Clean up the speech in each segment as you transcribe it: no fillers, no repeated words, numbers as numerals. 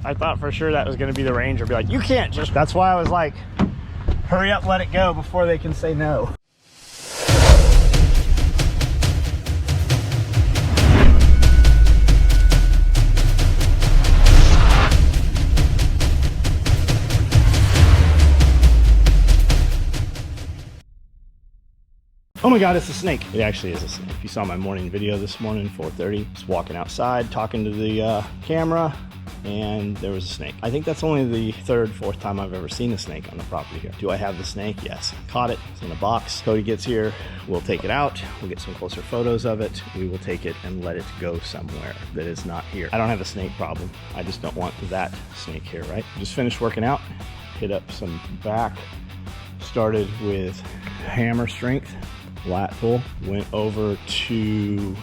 I thought for sure that was going to be the ranger. Be like, you can't just... That's why I was like, hurry up, let it go before they can say no. Oh my God, it's a snake. It actually is a snake. If you saw my morning video this morning, 4:30, just walking outside, talking to the camera, and there was a snake. I think that's only the third, fourth time I've ever seen a snake on the property here. Do I have the snake? Yes. Caught it. It's in a box. Cody gets here. We'll take it out. We'll get some closer photos of it. We will take it and let it go somewhere that is not here. I don't have a snake problem. I just don't want that snake here, right? Just finished working out. Hit up some back. Started with hammer strength. Lat pull, went over to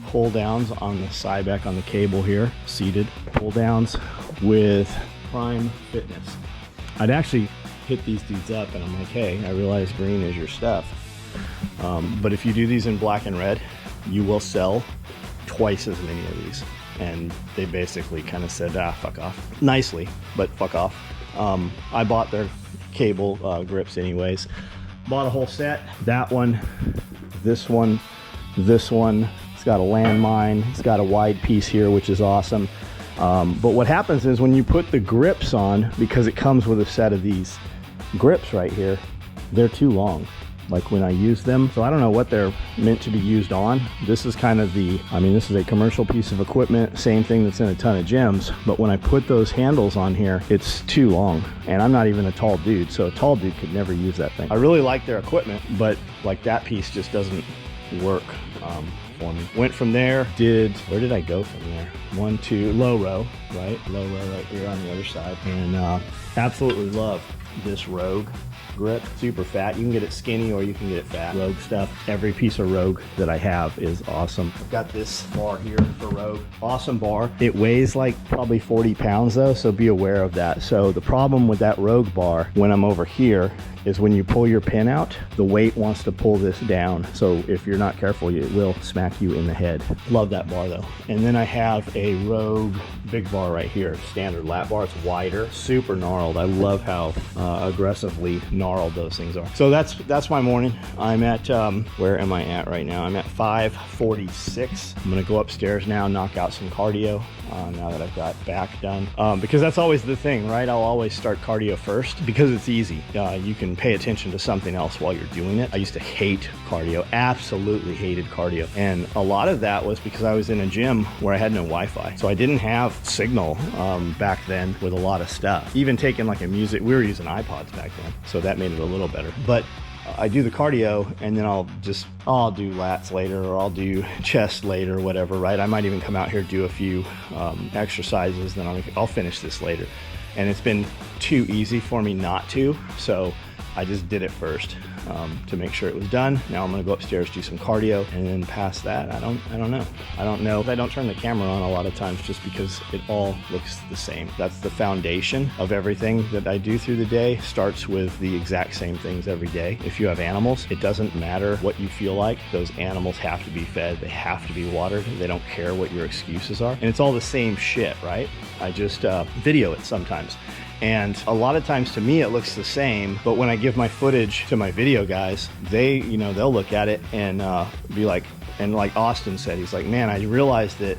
pull downs on the side back on the cable here, seated pull downs with Prime Fitness. I'd actually hit these dudes up and I'm like, hey, I realize green is your stuff. But if you do these in black and red, you will sell twice as many of these. And they basically kind of said, fuck off. Nicely, but fuck off. I bought their cable grips anyways. Bought a whole set. That one, this one, this one. It's got a landmine. It's got a wide piece here, which is awesome. But what happens is when you put the grips on, because it comes with a set of these grips right here, they're too long. Like when I use them. So I don't know what they're meant to be used on. This is kind of the, I mean, this is a commercial piece of equipment, same thing that's in a ton of gyms. But when I put those handles on here, it's too long. And I'm not even a tall dude, so a tall dude could never use that thing. I really like their equipment, but like that piece just doesn't work for me. Went from there, where did I go from there? 1, 2, low row, right? Low row right here on the other side. And absolutely love this Rogue grip. Super fat. You can get it skinny or you can get it fat. Rogue stuff. Every piece of Rogue that I have is awesome. I've got this bar here for Rogue. Awesome bar. It weighs like probably 40 pounds though, so be aware of that. So the problem with that Rogue bar when I'm over here is when you pull your pin out, the weight wants to pull this down. So if you're not careful, it will smack you in the head. Love that bar though. And then I have a Rogue big bar right here. Standard lat bar. It's wider, super gnarled. I love how aggressively gnarled those things are. So that's my morning. I'm at, where am I at right now? I'm at 5:46. I'm gonna go upstairs now, knock out some cardio now that I've got back done. Because that's always the thing, right? I'll always start cardio first because it's easy. You can pay attention to something else while you're doing it. I used to hate cardio, absolutely hated cardio. And a lot of that was because I was in a gym where I had no Wi-Fi. So I didn't have signal back then with a lot of stuff. Even taking like a music, we were using iPods back then. So that made it a little better. But I do the cardio and then I'll do lats later or I'll do chest later or whatever, right? I might even come out here, do a few exercises, then I'll finish this later. And it's been too easy for me not to. So I just did it first to make sure it was done. Now I'm gonna go upstairs, do some cardio, and then past that, I don't know. I don't know. I don't turn the camera on a lot of times just because it all looks the same. That's the foundation of everything that I do through the day. Starts with the exact same things every day. If you have animals, it doesn't matter what you feel like. Those animals have to be fed. They have to be watered. They don't care what your excuses are. And it's all the same shit, right? I just video it sometimes. And a lot of times to me it looks the same, but when I give my footage to my video guys, they'll look at it and be like, and like Austin said, he's like, man, I realized that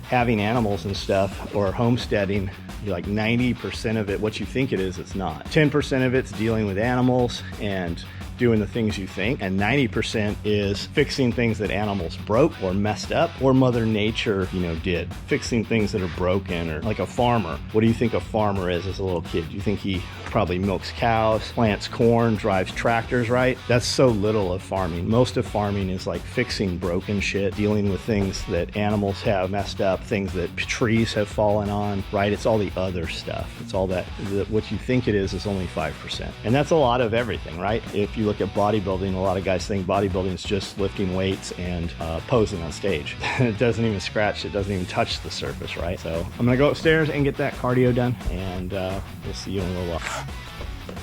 having animals and stuff or homesteading, you're like 90% of it, what you think it is, it's not. 10% of it's dealing with animals and doing the things you think, and 90% is fixing things that animals broke or messed up or Mother Nature, did. Fixing things that are broken, or like a farmer. What do you think a farmer is as a little kid? Do you think he probably milks cows, plants corn, drives tractors, right? That's so little of farming. Most of farming is like fixing broken shit, dealing with things that animals have messed up, things that trees have fallen on, right? It's all the other stuff. It's all that what you think it is only 5%. And that's a lot of everything, right? If you look at bodybuilding, a lot of guys think bodybuilding is just lifting weights and posing on stage. It doesn't even scratch, it doesn't even touch the surface, right? So I'm gonna go upstairs and get that cardio done, and we'll see you in a little while.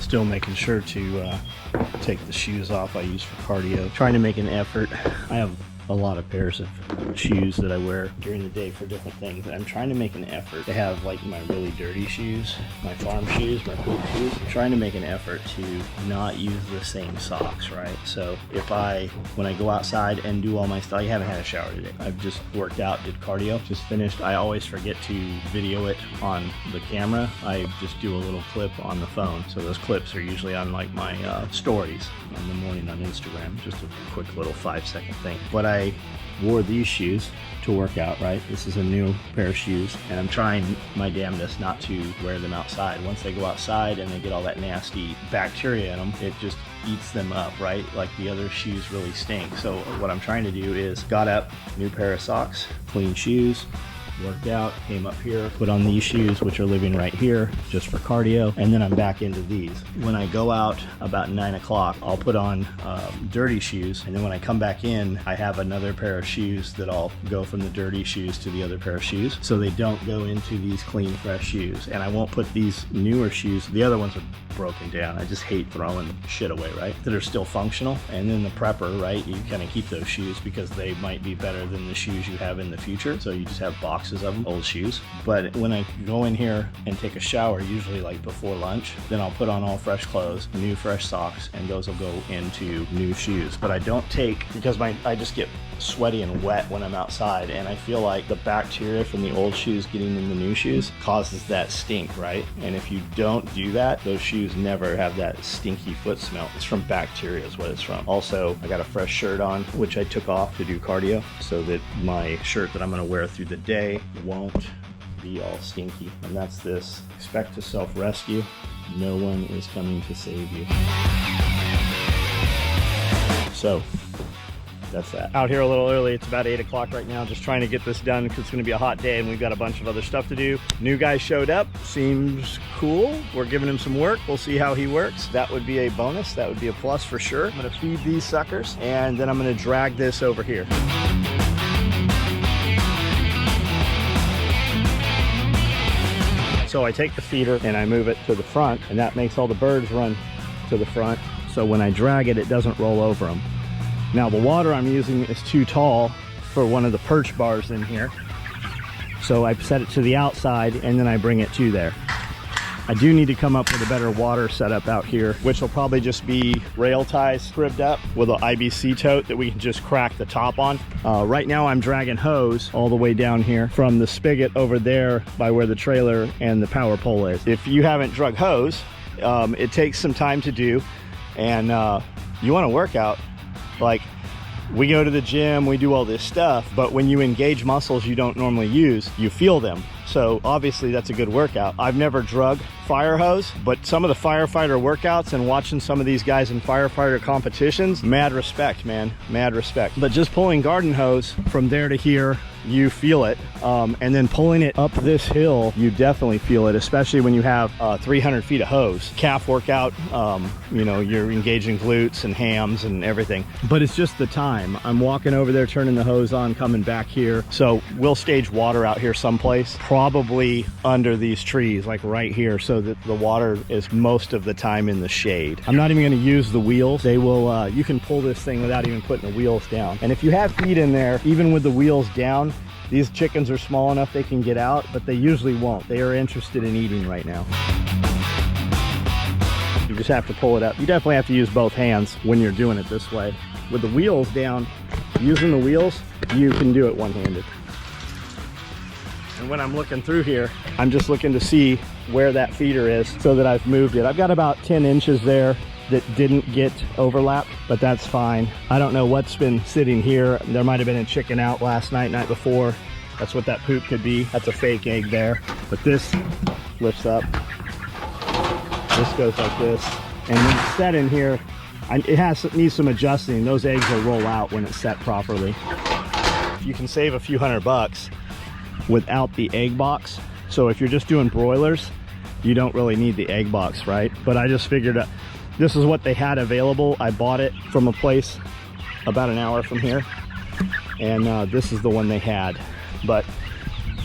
Still making sure to take the shoes off I use for cardio. Trying to make an effort. I have a lot of pairs of shoes that I wear during the day for different things. And I'm trying to make an effort to have like my really dirty shoes, my farm shoes, my poop shoes. I'm trying to make an effort to not use the same socks, right? So if when I go outside and do all my stuff, I haven't had a shower today. I've just worked out, did cardio, just finished. I always forget to video it on the camera. I just do a little clip on the phone. So those clips are usually on like my stories in the morning on Instagram, just a quick little 5-second thing. But I wore these shoes to work out, right? This is a new pair of shoes, and I'm trying my damnedest not to wear them outside. Once they go outside and they get all that nasty bacteria in them, it just eats them up, right? Like the other shoes really stink. So what I'm trying to do is got up, new pair of socks, clean shoes, worked out, came up here, put on these shoes, which are living right here just for cardio, and then I'm back into these. When I go out about 9 o'clock, I'll put on dirty shoes, and then when I come back in, I have another pair of shoes that I'll go from the dirty shoes to the other pair of shoes, so they don't go into these clean, fresh shoes. And I won't put these newer shoes, the other ones are broken down. I just hate throwing shit away, right? That are still functional. And then the prepper, right? You kind of keep those shoes because they might be better than the shoes you have in the future. So you just have boxes of them, old shoes. But when I go in here and take a shower, usually like before lunch, then I'll put on all fresh clothes, new fresh socks, and those will go into new shoes. But I don't take, because I just get sweaty and wet when I'm outside, and I feel like the bacteria from the old shoes getting in the new shoes causes that stink, right? And if you don't do that, those shoes never have that stinky foot smell. It's from bacteria is what it's from. Also, I got a fresh shirt on, which I took off to do cardio, so that my shirt that I'm gonna wear through the day won't be all stinky. And that's this: expect to self-rescue. No one is coming to save you. So that's that. Out here a little early. It's about 8 o'clock right now, just trying to get this done because it's going to be a hot day and we've got a bunch of other stuff to do. New guy showed up, seems cool. We're giving him some work. We'll see how he works. That would be a bonus. That would be a plus for sure. I'm going to feed these suckers and then I'm going to drag this over here. So I take the feeder and I move it to the front, and that makes all the birds run to the front. So when I drag it, it doesn't roll over them. Now the water I'm using is too tall for one of the perch bars in here. So I set it to the outside and then I bring it to there. I do need to come up with a better water setup out here, which will probably just be rail ties cribbed up with an IBC tote that we can just crack the top on. Right now I'm dragging hose all the way down here from the spigot over there by where the trailer and the power pole is. If you haven't drug hose, it takes some time to do, and you want to work out. Like, we go to the gym, we do all this stuff, but when you engage muscles you don't normally use, you feel them. So obviously that's a good workout. I've never drug fire hose, but some of the firefighter workouts and watching some of these guys in firefighter competitions, mad respect, man, mad respect. But just pulling garden hose from there to here, you feel it. And then pulling it up this hill, you definitely feel it, especially when you have 300 feet of hose. Calf workout, you know, you're engaging glutes and hams and everything. But it's just the time. I'm walking over there, turning the hose on, coming back here. So we'll stage water out here someplace, probably under these trees, like right here, so that the water is most of the time in the shade. I'm not even going to use the wheels. They will, you can pull this thing without even putting the wheels down. And if you have feet in there, even with the wheels down, these chickens are small enough they can get out, but they usually won't. They are interested in eating right now. You just have to pull it up. You definitely have to use both hands when you're doing it this way. With the wheels down, using the wheels, you can do it one-handed. And when I'm looking through here, I'm just looking to see where that feeder is so that I've moved it. I've got about 10 inches there that didn't get overlapped, but that's fine. I don't know what's been sitting here. There might have been a chicken out last night, night before. That's what that poop could be. That's a fake egg there. But this lifts up. This goes like this. And when it's set in here, it needs some adjusting. Those eggs will roll out when it's set properly. You can save a few $100 without the egg box. So if you're just doing broilers, you don't really need the egg box, right? But I just figured this is what they had available. I bought it from a place about an hour from here, and this is the one they had. But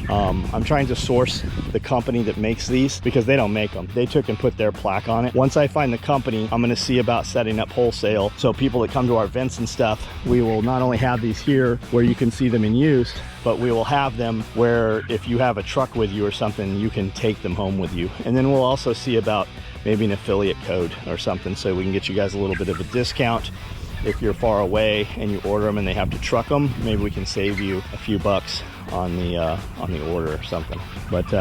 I'm trying to source the company that makes these because they don't make them. They took and put their plaque on it. Once I find the company, I'm gonna see about setting up wholesale. So people that come to our events and stuff, we will not only have these here where you can see them in use, but we will have them where if you have a truck with you or something, you can take them home with you. And then we'll also see about maybe an affiliate code or something so we can get you guys a little bit of a discount. If you're far away and you order them and they have to truck them, maybe we can save you a few bucks on the order or something. But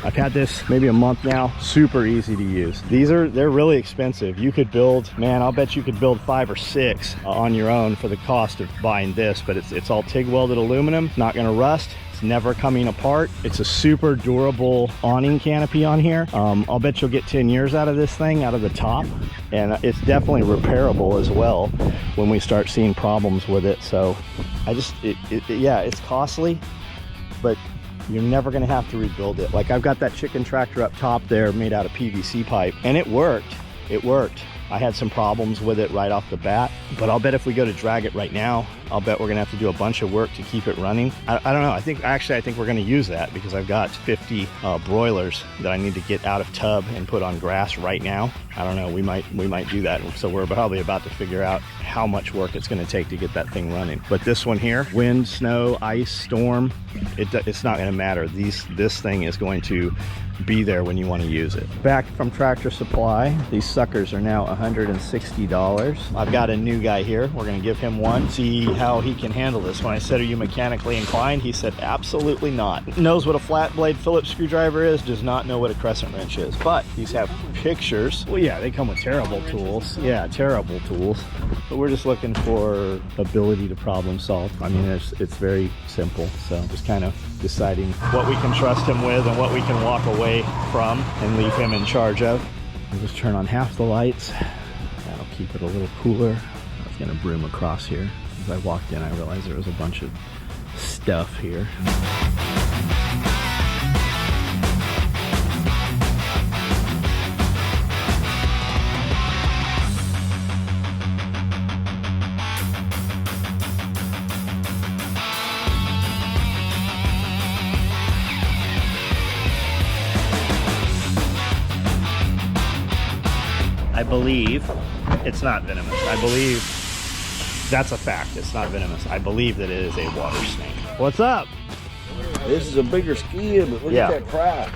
I've had this maybe a month now. Super easy to use. They're really expensive. You could build, man, I'll bet you could build 5 or 6 on your own for the cost of buying this, but it's all TIG welded aluminum, not gonna rust. Never coming apart. It's a super durable awning canopy on here. I'll bet you'll get 10 years out of this thing, out of the top, and it's definitely repairable as well when we start seeing problems with it. So yeah, it's costly, but you're never gonna have to rebuild it. Like I've got that chicken tractor up top there made out of PVC pipe, and it worked. I had some problems with it right off the bat, but I'll bet if we go to drag it right now, I'll bet we're gonna have to do a bunch of work to keep it running. I don't know, I think we're gonna use that because I've got 50 broilers that I need to get out of tub and put on grass right now. I don't know, we might do that. So we're probably about to figure out how much work it's gonna take to get that thing running. But this one here, wind, snow, ice, storm, it's not gonna matter. This thing is going to be there when you want to use it. Back from Tractor Supply, these suckers are now $160. I've got a new guy here. We're going to give him one, see how he can handle this. When I said, are you mechanically inclined? He said, absolutely not. Knows what a flat blade Phillips screwdriver is, does not know what a crescent wrench is. But these have pictures. Well, yeah, they come with terrible tools. Yeah, terrible tools. But we're just looking for ability to problem solve. I mean, it's very simple. So just kind of deciding what we can trust him with and what we can walk away from and leave him in charge of. I'll just turn on half the lights. That'll keep it a little cooler. I was gonna broom across here. As I walked in, I realized there was a bunch of stuff here. I believe it's not venomous. I believe that's a fact. It's not venomous. I believe that it is a water snake. What's up? This is a bigger skin, but look at that price.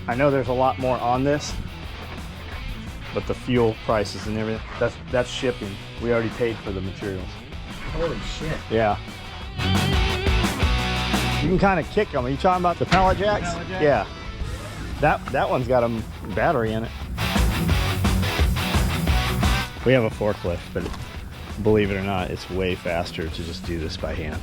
I know there's a lot more on this, but the fuel prices and everything, that's shipping. We already paid for the materials. Holy shit. Yeah. You can kind of kick them. Are you talking about the pallet jacks? Yeah. That one's got a battery in it. We have a forklift, but believe it or not, it's way faster to just do this by hand.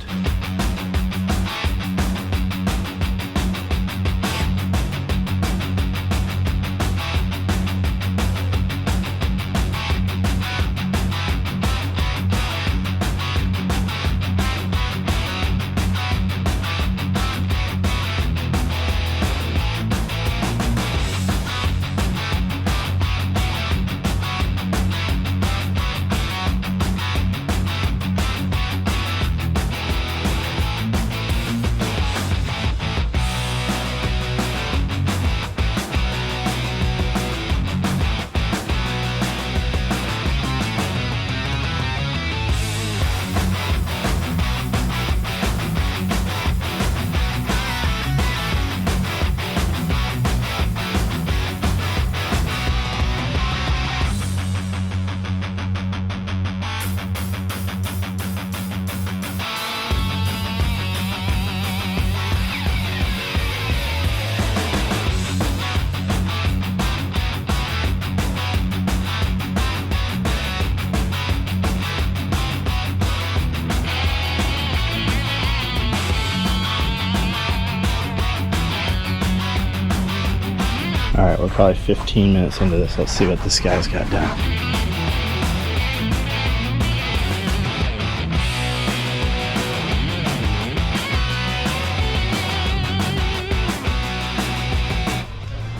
All right, we're probably 15 minutes into this. Let's see what this guy's got done.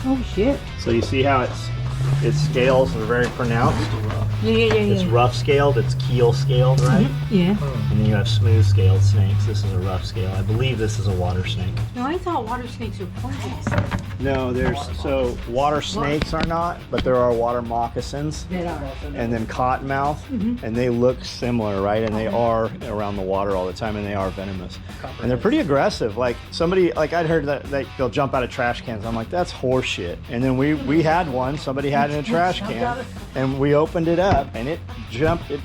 Oh shit. So you see how it's its scales are very pronounced. Yeah. It's rough scaled, it's keel scaled, right? Yeah. And then you have smooth scaled snakes. This is a rough scale. I believe this is a water snake. No, I thought water snakes were poisonous. No, so water snakes are not, but there are water moccasins. That are. And then cottonmouth, and they look similar, right? And they are around the water all the time, and they are venomous. And they're pretty aggressive. Like I'd heard that they'll jump out of trash cans. I'm like, that's horseshit. And then we had one. Somebody had in a trash can, and we opened it up, and it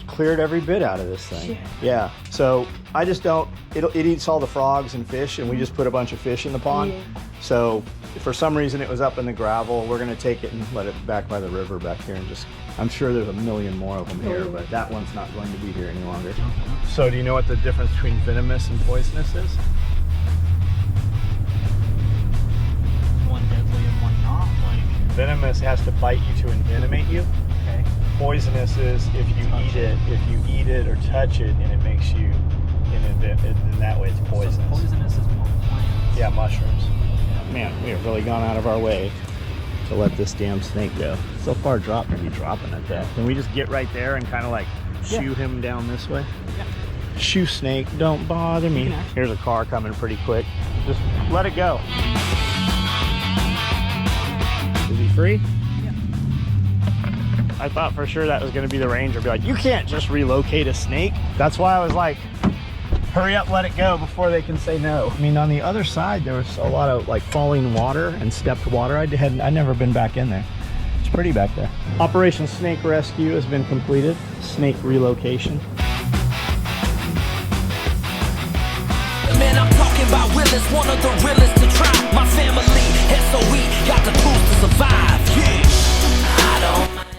cleared every bit out of this thing. Yeah. So I just don't. It eats all the frogs and fish, and we just put a bunch of fish in the pond. Yeah. So for some reason it was up in the gravel. We're gonna take it and let it back by the river back here, and just. I'm sure there's a million more of them here, but that one's not going to be here any longer. So do you know what the difference between venomous and poisonous is? One deadly and one not. Like, Venomous has to bite you to envenomate you. okay. Poisonous is if you eat it or touch it, and it makes you, in that way it's poisonous. So poisonous is more plants. Yeah, mushrooms. Man, we have really gone out of our way to let this damn snake go. So far dropped to be dropping at that. Can we just get right there and kind of like shoo him down this way? Yeah. Shoo snake, don't bother me. Here's a car coming pretty quick. Just let it go. Is he free? Yeah. I thought for sure that was gonna be the ranger. Be like, you can't just relocate a snake. That's why I was like, hurry up, let it go before they can say no. I mean, on the other side, there was a lot of like falling water and stepped water. I'd never been back in there. It's pretty back there. Operation Snake Rescue has been completed. Snake relocation. Man, I'm talking about Willis, one of the realest to try. My family, SOE, got the tools to survive.